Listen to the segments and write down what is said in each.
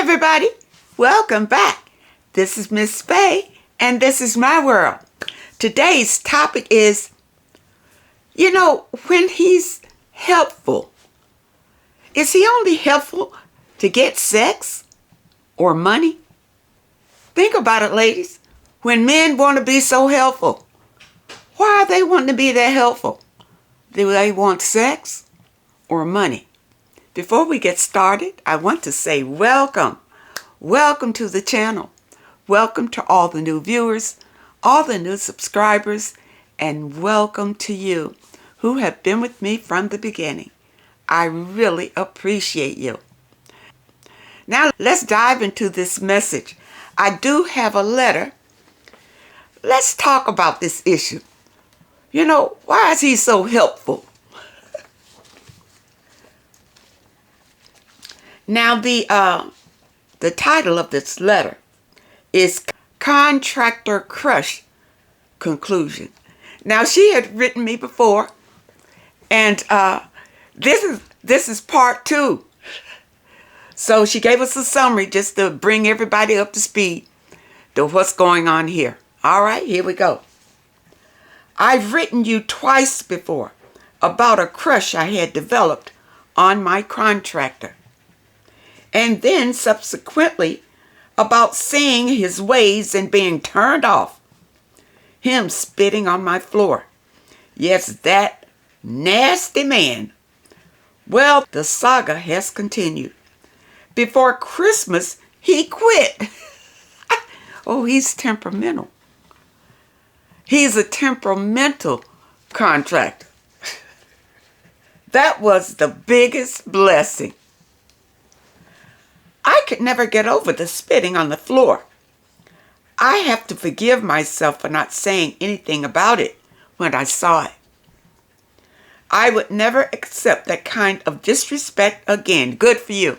everybody. Welcome back. This is Miss Faye, and this is my world. Today's topic is, when he's helpful. Is he only helpful to get sex or money? Think about it, ladies. When men want to be so helpful, why are they wanting to be that helpful? Do they want sex or money? Before we get started, I want to say welcome. Welcome to the channel. Welcome to all the new viewers, all the new subscribers, and welcome to you who have been with me from the beginning. I really appreciate you. Now let's dive into this message. I do have a letter. Let's talk about this issue. Why is he so helpful? Now the title of this letter is Contractor Crush Conclusion. Now she had written me before, and this is part 2. So she gave us a summary just to bring everybody up to speed to what's going on here. All right, here we go. I've written you twice before about a crush I had developed on my contractor, and then subsequently about seeing his ways and being turned off, him spitting on my floor. Yes, that nasty man. Well, the saga has continued. Before Christmas, he quit. Oh, he's temperamental. He's a temperamental contractor. That was the biggest blessing. I could never get over the spitting on the floor. I have to forgive myself for not saying anything about it when I saw it. I would never accept that kind of disrespect again. Good for you.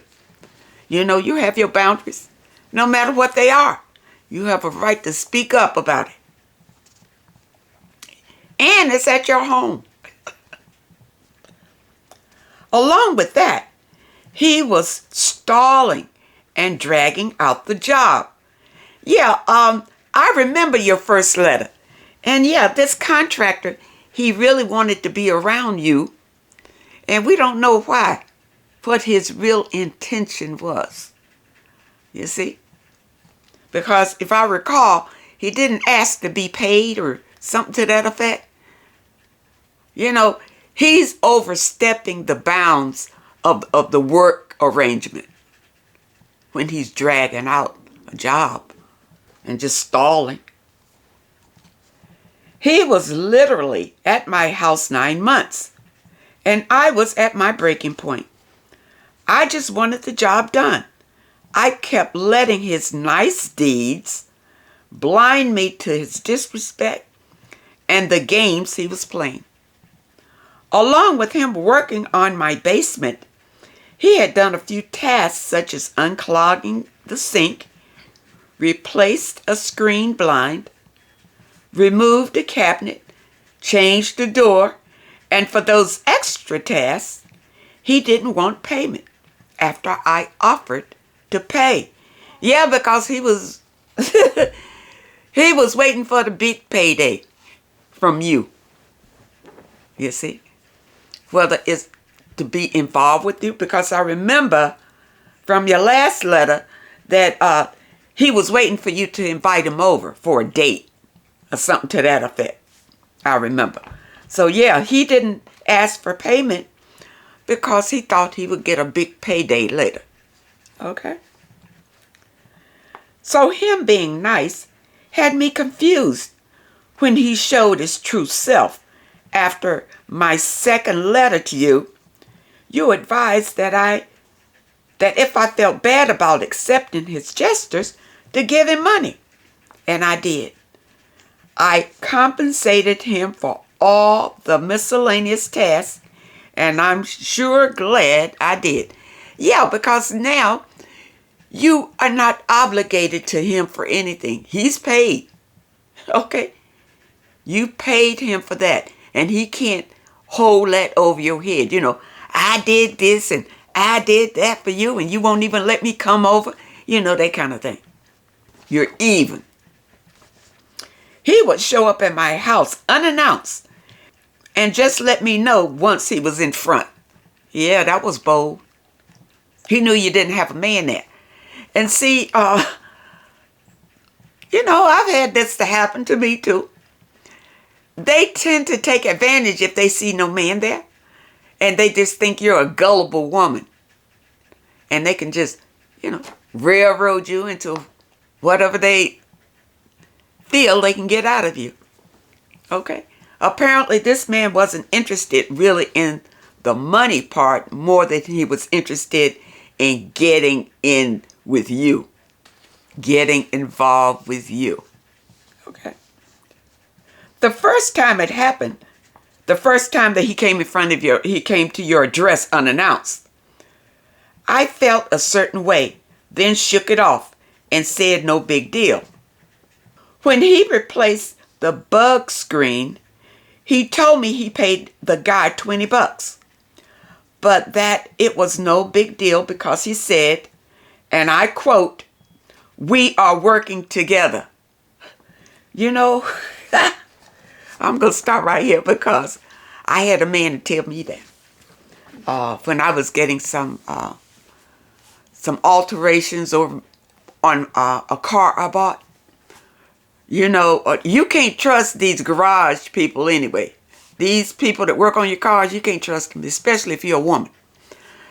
You have your boundaries, no matter what they are. You have a right to speak up about it. And it's at your home. Along with that, he was stalling and dragging out the job. Yeah, I remember your first letter. And yeah, this contractor, he really wanted to be around you. And we don't know why, what his real intention was. You see? Because if I recall, he didn't ask to be paid or something to that effect. He's overstepping the bounds of the work arrangement when he's dragging out a job and just stalling. He was literally at my house 9 months, and I was at my breaking point. I just wanted the job done. I kept letting his nice deeds blind me to his disrespect and the games he was playing. Along with him working on my basement, he had done a few tasks such as unclogging the sink, replaced a screen blind, removed a cabinet, changed the door, and for those extra tasks, he didn't want payment after I offered to pay. Yeah, because he was he was waiting for the big payday from you. You see? Whether it's to be involved with you, because I remember from your last letter that he was waiting for you to invite him over for a date or something to that effect. I remember. So yeah, he didn't ask for payment because he thought he would get a big payday later. Okay? So him being nice had me confused when he showed his true self. After my second letter to you, you advised that if I felt bad about accepting his gestures, to give him money. And I did. I compensated him for all the miscellaneous tasks, and I'm sure glad I did. Yeah, because now you are not obligated to him for anything. He's paid. Okay? You paid him for that. And he can't hold that over your head. I did this and I did that for you, and you won't even let me come over. You know, that kind of thing. You're even. He would show up at my house unannounced and just let me know once he was in front. Yeah, that was bold. He knew you didn't have a man there. And see, you know, I've had this to happen to me too. They tend to take advantage if they see no man there. And they just think you're a gullible woman. And they can just, you know, railroad you into whatever they feel they can get out of you. Okay? Apparently this man wasn't interested really in the money part more than he was interested in getting in with you. Getting involved with you. Okay? The first time it happened, the first time that he came he came to your address unannounced, I felt a certain way, then shook it off and said no big deal. When he replaced the bug screen, he told me he paid the guy $20, but that it was no big deal because he said, and I quote, "We are working together." You know, I'm going to stop right here because I had a man tell me that when I was getting some alterations over on a car I bought. You know, you can't trust these garage people anyway. These people that work on your cars, you can't trust them, especially if you're a woman.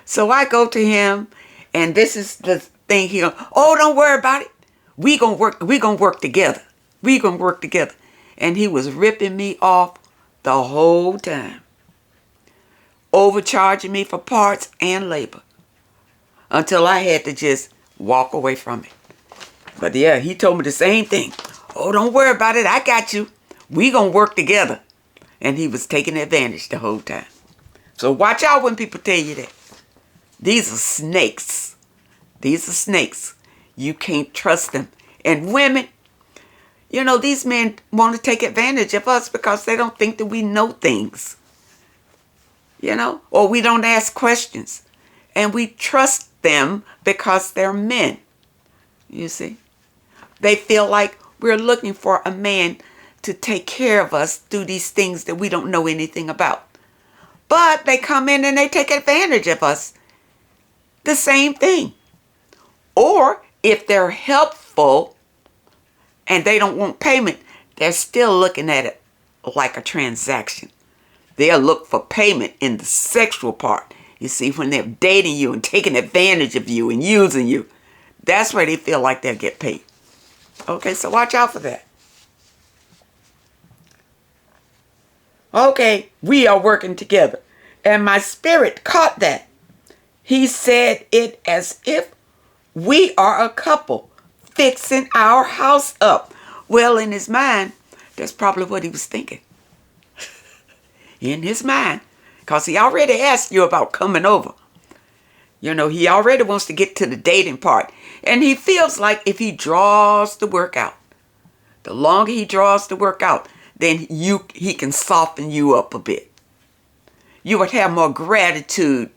So I go to him, and this is the thing he goes, "Oh, don't worry about it. We gonna work together. We gonna work together." And he was ripping me off the whole time, overcharging me for parts and labor, until I had to just walk away from it. But yeah, he told me the same thing. "Oh, don't worry about it. I got you. We gonna work together." And he was taking advantage the whole time. So watch out when people tell you that. These are snakes. These are snakes. You can't trust them. And women, you know, these men want to take advantage of us because they don't think that we know things. You know, or we don't ask questions. And we trust them because they're men. You see? They feel like we're looking for a man to take care of us through these things that we don't know anything about. But they come in and they take advantage of us. The same thing. Or if they're helpful and they don't want payment, they're still looking at it like a transaction. They'll look for payment in the sexual part. You see, when they're dating you and taking advantage of you and using you, that's where they feel like they'll get paid. Okay, so watch out for that. Okay, we are working together. And my spirit caught that. He said it as if we are a couple fixing our house up. Well, in his mind, that's probably what he was thinking. In his mind. Because he already asked you about coming over. You know, he already wants to get to the dating part. And he feels like if he draws the work out, the longer he draws the work out, then he can soften you up a bit. You would have more gratitude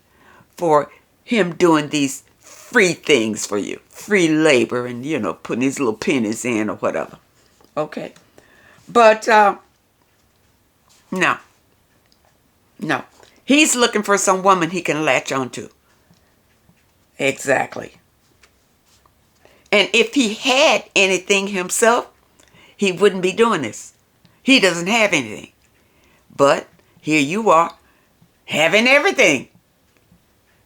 for him doing these free things for you. Free labor and, you know, putting his little pennies in or whatever. Okay. But, no. No. He's looking for some woman he can latch onto. Exactly. And if he had anything himself, he wouldn't be doing this. He doesn't have anything. But here you are, having everything.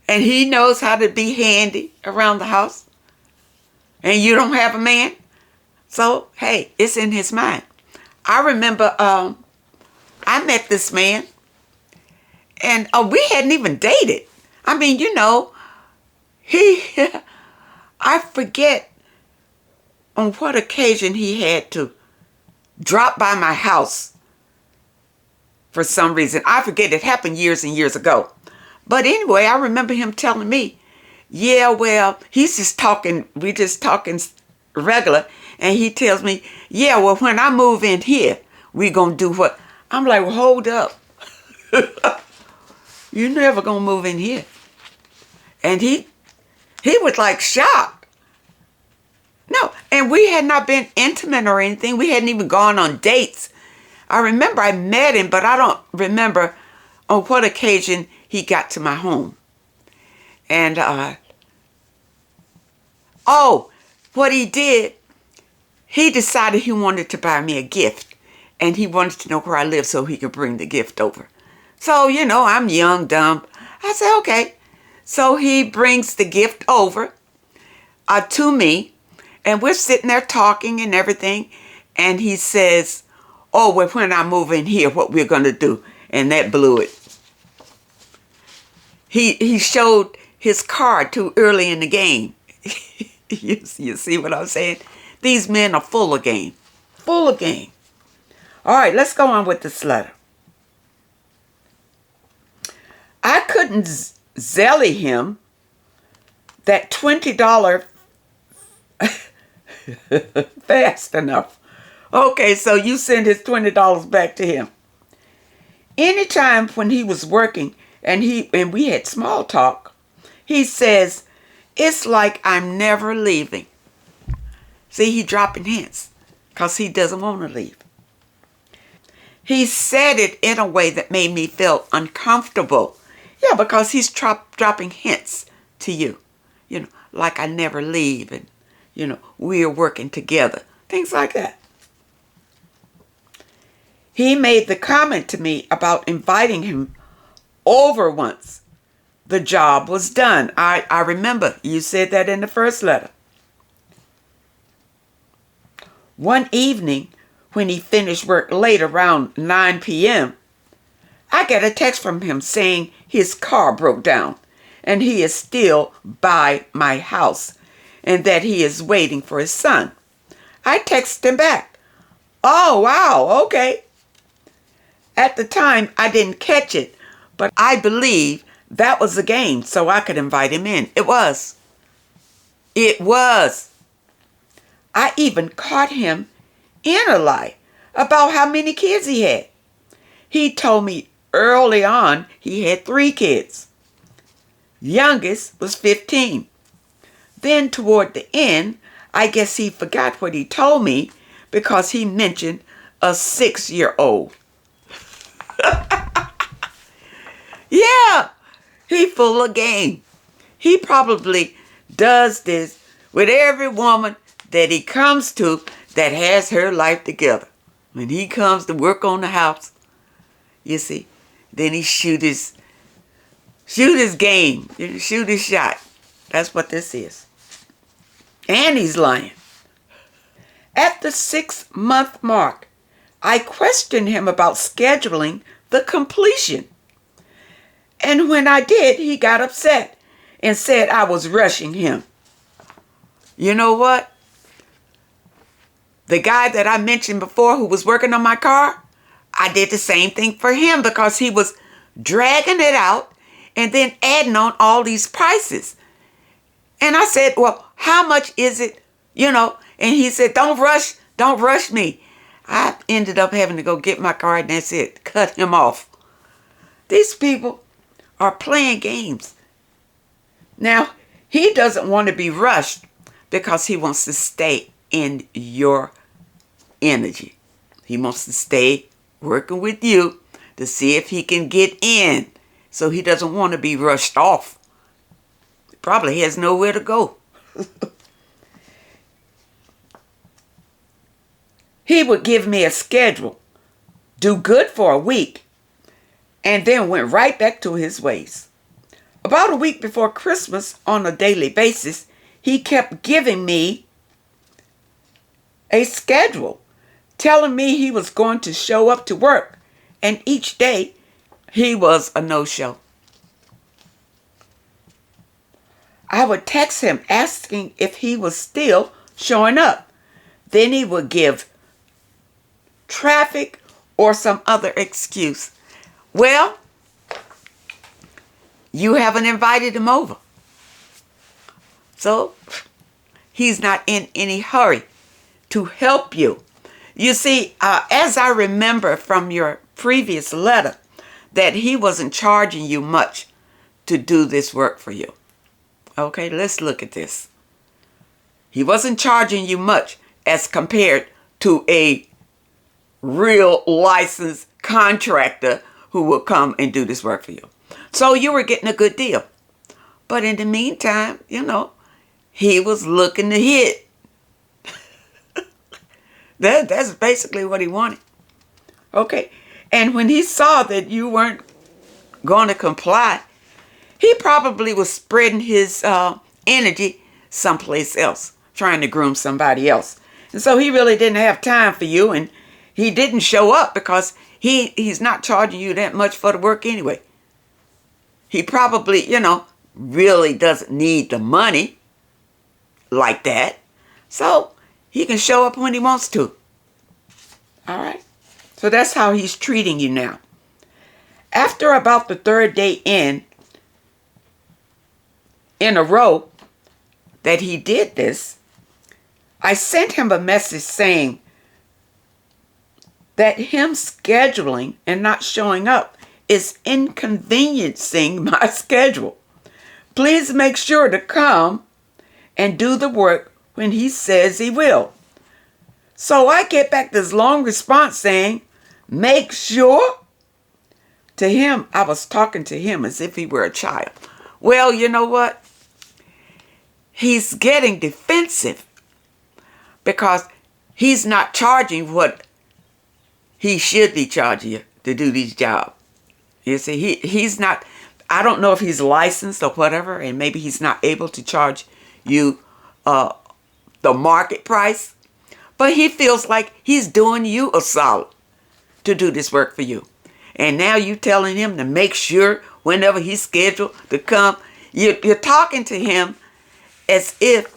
And he knows how to be handy around the house. And you don't have a man. So, hey, it's in his mind. I remember I met this man. And we hadn't even dated. I mean, you know, I forget on what occasion he had to drop by my house for some reason. I forget, it happened years and years ago. But anyway, I remember him telling me, yeah, well, he's just talking, we just talking regular. And he tells me, yeah, well, when I move in here, we gonna do what? I'm like, well, hold up. You're never gonna move in here. And he was like shocked. Yeah, and we had not been intimate or anything. We hadn't even gone on dates. I remember I met him, but I don't remember on what occasion he got to my home. And, what he did, he decided he wanted to buy me a gift. And he wanted to know where I lived so he could bring the gift over. So, I'm young, dumb. I said, okay. So he brings the gift over to me. And we're sitting there talking and everything. And he says, oh, well, when I move in here, what we're going to do. And that blew it. He showed his card too early in the game. You see what I'm saying? These men are full of game. Full of game. All right, let's go on with this letter. I couldn't zelly him that $20 fast enough. Okay, so you send his $20 back to him. Anytime when he was working and we had small talk, he says, it's like I'm never leaving. See, he dropping hints because he doesn't want to leave. He said it in a way that made me feel uncomfortable. Yeah, because he's dropping hints to you. Like I never leave and, we're working together. Things like that. He made the comment to me about inviting him over once the job was done. I remember you said that in the first letter. One evening, when he finished work late around 9 p.m., I get a text from him saying his car broke down and he is still by my house and that he is waiting for his son. I text him back, oh, wow, okay. At the time, I didn't catch it, but I believe that was a game so I could invite him in. It was. I even caught him in a lie about how many kids he had. He told me early on he had 3 kids. Youngest was 15. Then toward the end, I guess he forgot what he told me because he mentioned a 6-year-old. Yeah, he full of game. He probably does this with every woman that he comes to that has her life together. When he comes to work on the house, you see, then he shoot his game, shoot his shot. That's what this is. And he's lying. At the 6-month mark, I questioned him about scheduling the completion. And when I did, he got upset and said I was rushing him. You know what? The guy that I mentioned before who was working on my car, I did the same thing for him because he was dragging it out and then adding on all these prices. And I said, well, how much is it? And he said, don't rush me. I ended up having to go get my car and that's it. Cut him off. These people are playing games. Now, he doesn't want to be rushed because he wants to stay in your energy. He wants to stay working with you to see if he can get in. So he doesn't want to be rushed off. He probably has nowhere to go. He would give me a schedule, do good for a week, and then went right back to his ways. About a week before Christmas, on a daily basis, he kept giving me a schedule, telling me he was going to show up to work, and each day he was a no-show. I would text him asking if he was still showing up. Then he would give traffic or some other excuse. Well, you haven't invited him over. So he's not in any hurry to help you. You see, as I remember from your previous letter, that he wasn't charging you much to do this work for you. Okay, let's look at this. He wasn't charging you much as compared to a real licensed contractor who will come and do this work for you. So you were getting a good deal. But in the meantime, he was looking to hit. That's basically what he wanted. Okay. And when he saw that you weren't going to comply, he probably was spreading his energy someplace else, trying to groom somebody else. And so he really didn't have time for you, and he didn't show up because he's not charging you that much for the work anyway. He probably, really doesn't need the money like that. So he can show up when he wants to. All right. So that's how he's treating you now. After about the third day in a row that he did this, I sent him a message saying that him scheduling and not showing up is inconveniencing my schedule. Please make sure to come and do the work when he says he will. So I get back this long response saying, make sure. To him, I was talking to him as if he were a child. Well, you know what? He's getting defensive because he's not charging what he should be charging you to do these jobs. You see, he's not, I don't know if he's licensed or whatever, and maybe he's not able to charge you the market price, but he feels like he's doing you a solid to do this work for you. And now you telling him to make sure whenever he's scheduled to come, you're talking to him as if,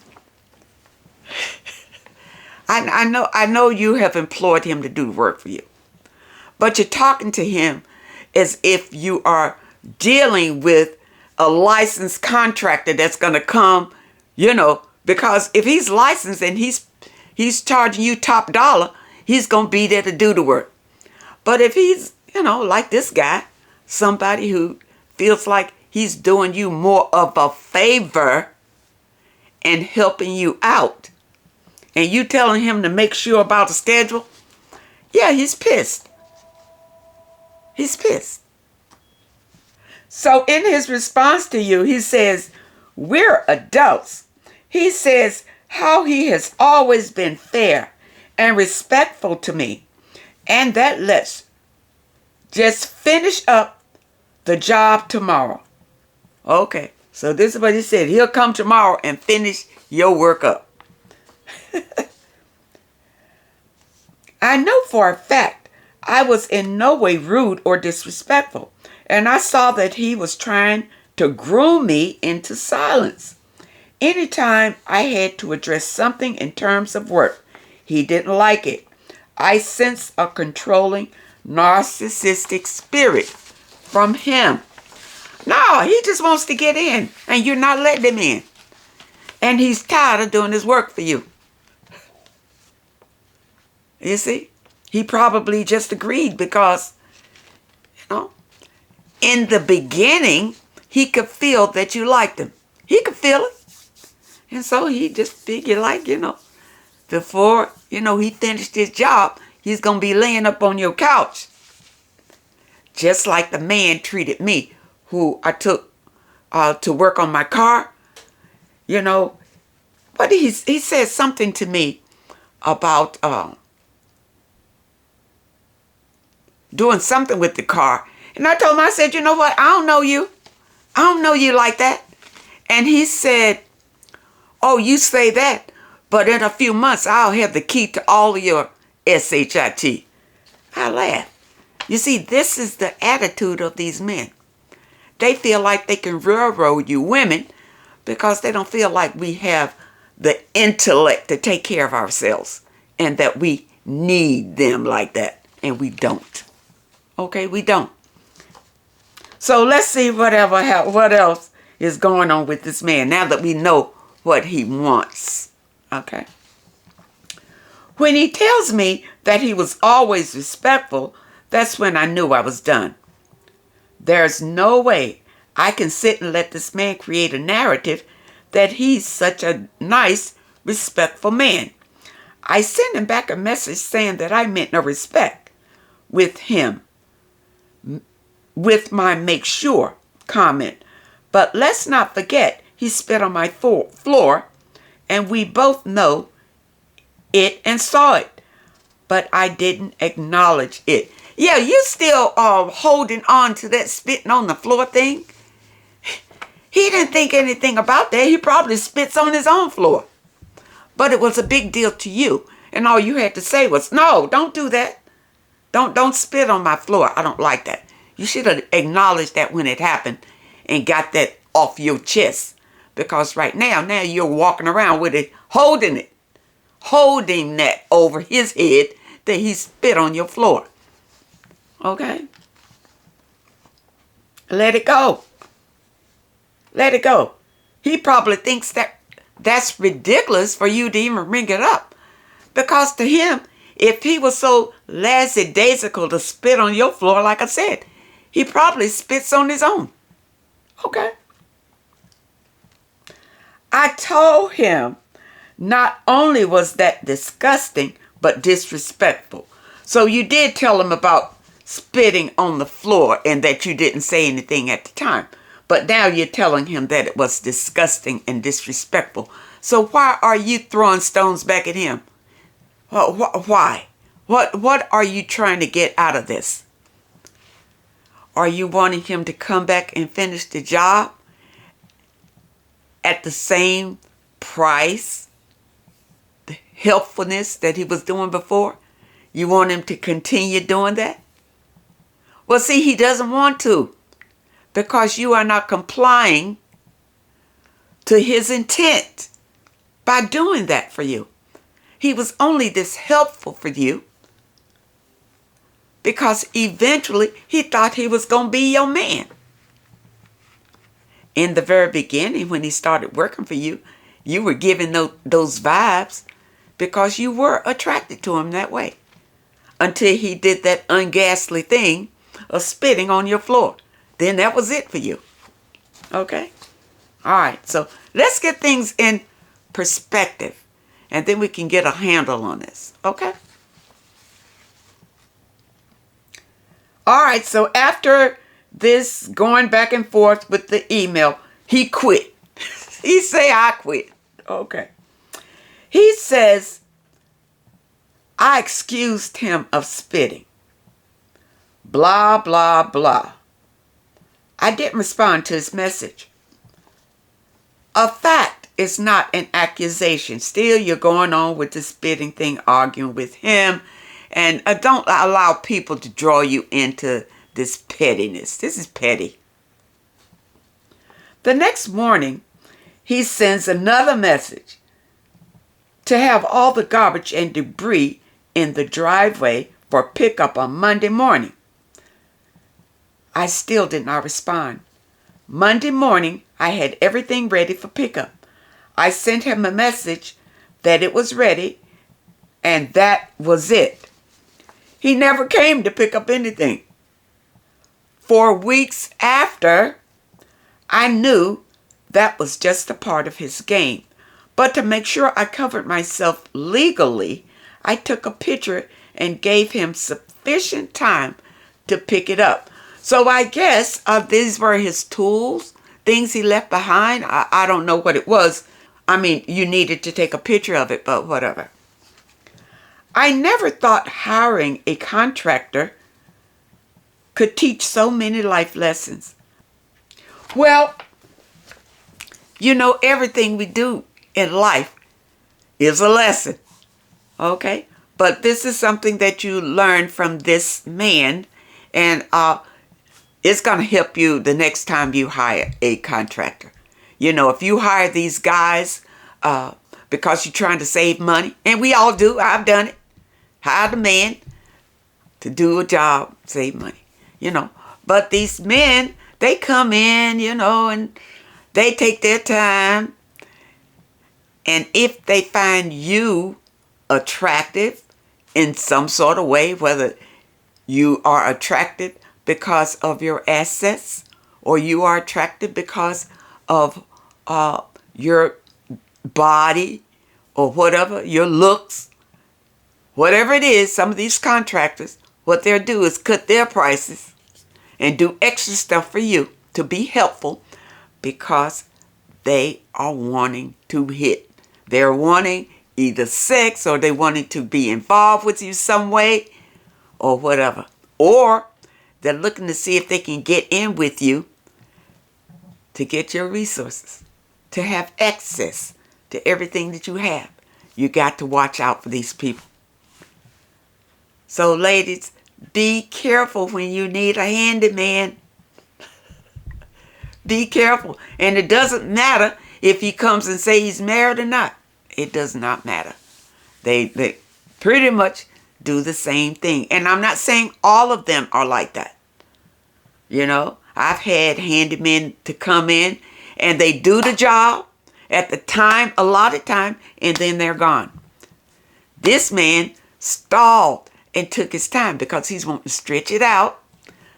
I know you have employed him to do the work for you, but you're talking to him as if you are dealing with a licensed contractor that's going to come, because if he's licensed and he's charging you top dollar, he's going to be there to do the work. But if he's, like this guy, somebody who feels like he's doing you more of a favor and helping you out, and you telling him to make sure about the schedule, yeah, he's pissed. He's pissed. So in his response to you, he says, we're adults. He says how he has always been fair and respectful to me, and that let's just finish up the job tomorrow. Okay, so this is what he said. He'll come tomorrow and finish your work up. I know for a fact I was in no way rude or disrespectful, and I saw that he was trying to groom me into silence. Anytime I had to address something in terms of work, he didn't like it. I sense a controlling, narcissistic spirit from him. No, he just wants to get in, and you're not letting him in. And he's tired of doing his work for you. You see? He probably just agreed because, in the beginning, he could feel that you liked him. He could feel it. And so he just figured before, he finished his job, he's going to be laying up on your couch. Just like the man treated me, who I took to work on my car, But he said something to me about doing something with the car. And I told him, I said, you know what? I don't know you. I don't know you like that. And he said, oh, you say that, but in a few months, I'll have the key to all of your shit. I laughed. You see, this is the attitude of these men. They feel like they can railroad you women because they don't feel like we have the intellect to take care of ourselves and that we need them like that. And we don't. Okay, we don't. So let's see what else is going on with this man now that we know what he wants. Okay. When he tells me that he was always respectful, that's when I knew I was done. There's no way I can sit and let this man create a narrative that he's such a nice, respectful man. I sent him back a message saying that I meant no respect with him, with my make sure comment. But let's not forget, he spit on my floor, and we both know it and saw it. But I didn't acknowledge it. Yeah, you still holding on to that spitting on the floor thing? He didn't think anything about that. He probably spits on his own floor. But it was a big deal to you. And all you had to say was, no, don't do that. Don't spit on my floor. I don't like that. You should have acknowledged that when it happened and got that off your chest. Because right now you're walking around with it, holding that over his head that he spit on your floor. Okay? Let it go. Let it go. He probably thinks that that's ridiculous for you to even bring it up. Because to him, if he was so lackadaisical to spit on your floor, like I said, he probably spits on his own. Okay. I told him not only was that disgusting, but disrespectful. So you did tell him about spitting on the floor and that you didn't say anything at the time. But now you're telling him that it was disgusting and disrespectful. So why are you throwing stones back at him? Why? What are you trying to get out of this? Are you wanting him to come back and finish the job at the same price, the helpfulness that he was doing before? You want him to continue doing that? Well, see, he doesn't want to, because you are not complying to his intent by doing that for you. He was only this helpful for you because eventually he thought he was going to be your man. In the very beginning, when he started working for you, you were giving those vibes because you were attracted to him that way. Until he did that unghastly thing of spitting on your floor. Then that was it for you. Okay? All right, so let's get things in perspective. And then we can get a handle on this. Okay? All right, so after this going back and forth with the email, he quit. He say, I quit. Okay. He says, I excused him of spitting. Blah, blah, blah. I didn't respond to his message. A fact is not an accusation. Still, you're going on with the spitting thing, arguing with him. And don't allow people to draw you into this pettiness. This is petty. The next morning, he sends another message to have all the garbage and debris in the driveway for pickup on Monday morning. I still did not respond. Monday morning, I had everything ready for pickup. I sent him a message that it was ready, and that was it. He never came to pick up anything. 4 weeks after, I knew that was just a part of his game. But to make sure I covered myself legally, I took a picture and gave him sufficient time to pick it up. So I guess these were his tools, things he left behind. I don't know what it was. I mean, you needed to take a picture of it, but whatever. I never thought hiring a contractor could teach so many life lessons. Well, you know, everything we do in life is a lesson, okay? But this is something that you learn from this man, and it's going to help you the next time you hire a contractor. You know, if you hire these guys because you're trying to save money, and we all do, I've done it, hire the man to do a job, save money, you know. But these men, they come in, you know, and they take their time. And if they find you attractive in some sort of way, whether you are attracted because of your assets or you are attracted because of your body or whatever, your looks, whatever it is, some of these contractors, what they'll do is cut their prices and do extra stuff for you to be helpful because they are wanting to hit. They're wanting either sex or they wanting to be involved with you some way or whatever. Or they're looking to see if they can get in with you to get your resources, to have access to everything that you have. You got to watch out for these people. So ladies, be careful when you need a handyman. Be careful. And it doesn't matter if he comes and say he's married or not. It does not matter. They pretty much do the same thing. And I'm not saying all of them are like that. You know, I've had handymen to come in and they do the job at the time, allotted time, and then they're gone. This man stalled and took his time because he's wanting to stretch it out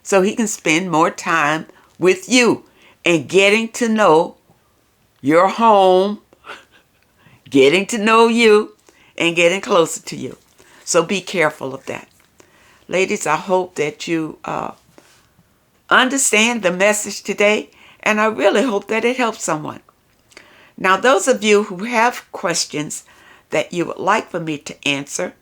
so he can spend more time with you and getting to know your home, getting to know you, and getting closer to you. So be careful of that. Ladies, I hope that you understand the message today, and I really hope that it helps someone. Now, those of you who have questions that you would like for me to answer,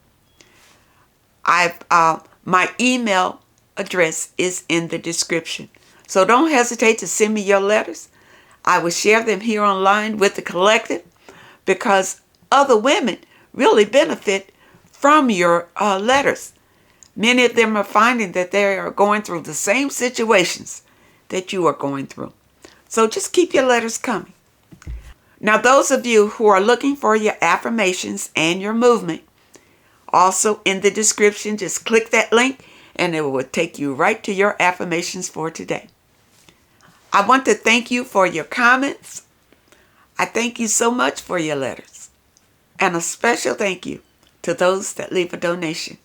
my email address is in the description. So don't hesitate to send me your letters. I will share them here online with the collective because other women really benefit from your letters. Many of them are finding that they are going through the same situations that you are going through. So just keep your letters coming. Now, those of you who are looking for your affirmations and your movement, also in the description, just click that link and it will take you right to your affirmations for today. I want to thank you for your comments. I thank you so much for your letters. And a special thank you to those that leave a donation.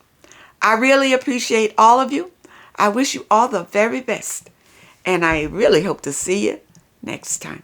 I really appreciate all of you. I wish you all the very best. And I really hope to see you next time.